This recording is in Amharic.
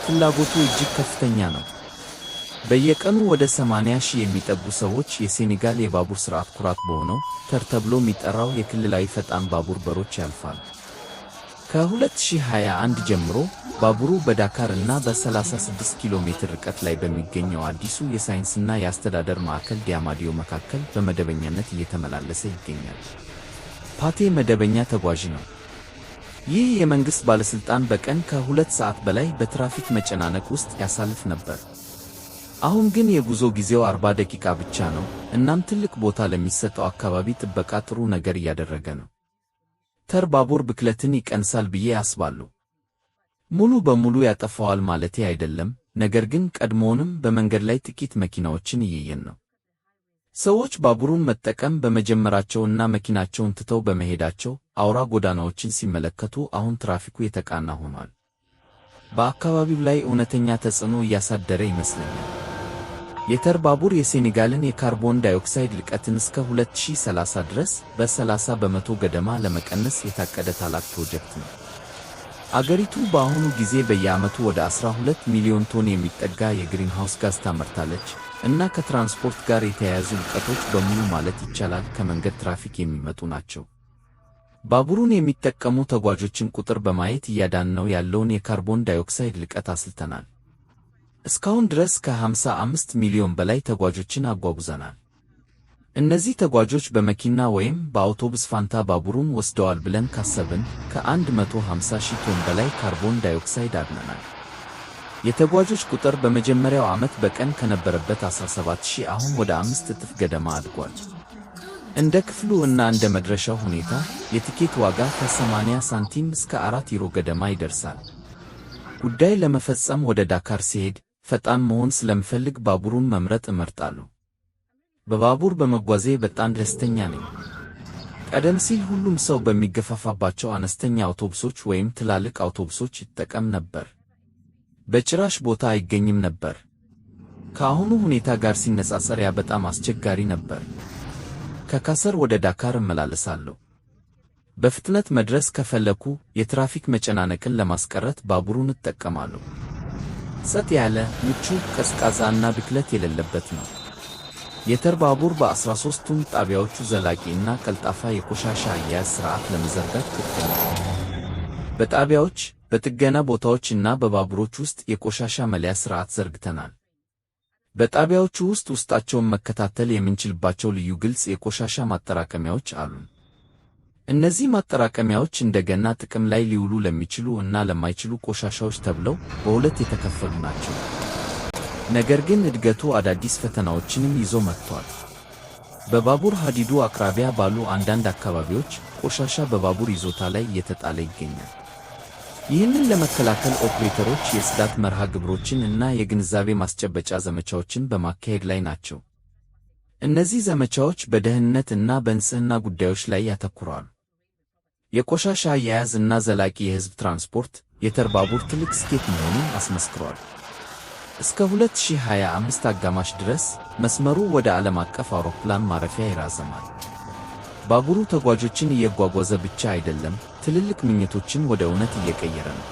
ፍላጎቱ እጅግ ከፍተኛ ነው። በየቀኑ ወደ 80,000 የሚጠጉ ሰዎች የሴኔጋል የባቡር ሥርዓት ኩራት በሆነው ተር ተብሎ የሚጠራው የክልላዊ ፈጣን ባቡር በሮች ያልፋል። ከ2021 ጀምሮ ባቡሩ በዳካር እና በ36 ኪሎ ሜትር ርቀት ላይ በሚገኘው አዲሱ የሳይንስና የአስተዳደር ማዕከል ዲያማዲዮ መካከል በመደበኛነት እየተመላለሰ ይገኛል። ፓቴ መደበኛ ተጓዥ ነው። ይህ የመንግሥት ባለሥልጣን በቀን ከ2 ሰዓት በላይ በትራፊክ መጨናነቅ ውስጥ ያሳልፍ ነበር። አሁን ግን የጉዞ ጊዜው 40 ደቂቃ ብቻ ነው። እናም ትልቅ ቦታ ለሚሰጠው አካባቢ ጥበቃ ጥሩ ነገር እያደረገ ነው። ተር ባቡር ብክለትን ይቀንሳል ብዬ አስባለሁ። ሙሉ በሙሉ ያጠፋዋል ማለቴ አይደለም፣ ነገር ግን ቀድሞውንም በመንገድ ላይ ጥቂት መኪናዎችን እየየን ነው። ሰዎች ባቡሩን መጠቀም በመጀመራቸውና መኪናቸውን ትተው በመሄዳቸው አውራ ጎዳናዎችን ሲመለከቱ አሁን ትራፊኩ የተቃና ሆኗል። በአካባቢው ላይ እውነተኛ ተጽዕኖ እያሳደረ ይመስለኛል። የተር ባቡር የሴኔጋልን የካርቦን ዳይኦክሳይድ ልቀትን እስከ 2030 ድረስ በ30 በመቶ ገደማ ለመቀነስ የታቀደ ታላቅ ፕሮጀክት ነው። አገሪቱ በአሁኑ ጊዜ በየዓመቱ ወደ 12 ሚሊዮን ቶን የሚጠጋ የግሪንሃውስ ጋዝ ታመርታለች እና ከትራንስፖርት ጋር የተያያዙ ልቀቶች በሙሉ ማለት ይቻላል ከመንገድ ትራፊክ የሚመጡ ናቸው። ባቡሩን የሚጠቀሙ ተጓዦችን ቁጥር በማየት እያዳነው ያለውን የካርቦን ዳይኦክሳይድ ልቀት አስልተናል። እስካሁን ድረስ ከ55 ሚሊዮን በላይ ተጓዦችን አጓጉዘናል። እነዚህ ተጓዦች በመኪና ወይም በአውቶቡስ ፋንታ ባቡሩን ወስደዋል ብለን ካሰብን ከ150,000 ቶን በላይ ካርቦን ዳይኦክሳይድ አድነናል። የተጓዦች ቁጥር በመጀመሪያው ዓመት በቀን ከነበረበት 17,000 አሁን ወደ 5 እጥፍ ገደማ አድጓል። እንደ ክፍሉ እና እንደ መድረሻው ሁኔታ የቲኬት ዋጋ ከ80 ሳንቲም እስከ 4 ዩሮ ገደማ ይደርሳል። ጉዳይ ለመፈጸም ወደ ዳካር ሲሄድ ፈጣን መሆን ስለምፈልግ ባቡሩን መምረጥ እመርጣለሁ። በባቡር በመጓዜ በጣም ደስተኛ ነኝ። ቀደም ሲል ሁሉም ሰው በሚገፋፋባቸው አነስተኛ አውቶቡሶች ወይም ትላልቅ አውቶቡሶች ይጠቀም ነበር። በጭራሽ ቦታ አይገኝም ነበር። ከአሁኑ ሁኔታ ጋር ሲነጻጸር ያ በጣም አስቸጋሪ ነበር። ከካሰር ወደ ዳካር እመላለሳለሁ። በፍጥነት መድረስ ከፈለኩ የትራፊክ መጨናነቅን ለማስቀረት ባቡሩን እጠቀማለሁ። ጸጥ ያለ፣ ምቹ፣ ቀዝቃዛ እና ብክለት የሌለበት ነው። የተር ባቡር በ13ቱም ጣቢያዎቹ ዘላቂ እና ቀልጣፋ የቆሻሻ አያያዝ ሥርዓት ለመዘርጋት ክፍት ነው። በጣቢያዎች፣ በጥገና ቦታዎች እና በባቡሮች ውስጥ የቆሻሻ መለያ ሥርዓት ዘርግተናል። በጣቢያዎቹ ውስጥ ውስጣቸውን መከታተል የምንችልባቸው ልዩ ግልጽ የቆሻሻ ማጠራቀሚያዎች አሉን። እነዚህ ማጠራቀሚያዎች እንደገና ጥቅም ላይ ሊውሉ ለሚችሉ እና ለማይችሉ ቆሻሻዎች ተብለው በሁለት የተከፈሉ ናቸው። ነገር ግን እድገቱ አዳዲስ ፈተናዎችንም ይዞ መጥቷል። በባቡር ሐዲዱ አቅራቢያ ባሉ አንዳንድ አካባቢዎች ቆሻሻ በባቡር ይዞታ ላይ እየተጣለ ይገኛል። ይህንን ለመከላከል ኦፕሬተሮች የጽዳት መርሃ ግብሮችን እና የግንዛቤ ማስጨበጫ ዘመቻዎችን በማካሄድ ላይ ናቸው። እነዚህ ዘመቻዎች በደህንነት እና በንጽህና ጉዳዮች ላይ ያተኩራሉ። የቆሻሻ አያያዝ እና ዘላቂ የሕዝብ ትራንስፖርት የተር ባቡር ትልቅ ስኬት መሆኑን አስመስክሯል። እስከ 2025 አጋማሽ ድረስ መስመሩ ወደ ዓለም አቀፍ አውሮፕላን ማረፊያ ይራዘማል። ባቡሩ ተጓዦችን እያጓጓዘ ብቻ አይደለም፣ ትልልቅ ምኞቶችን ወደ እውነት እየቀየረ ነው።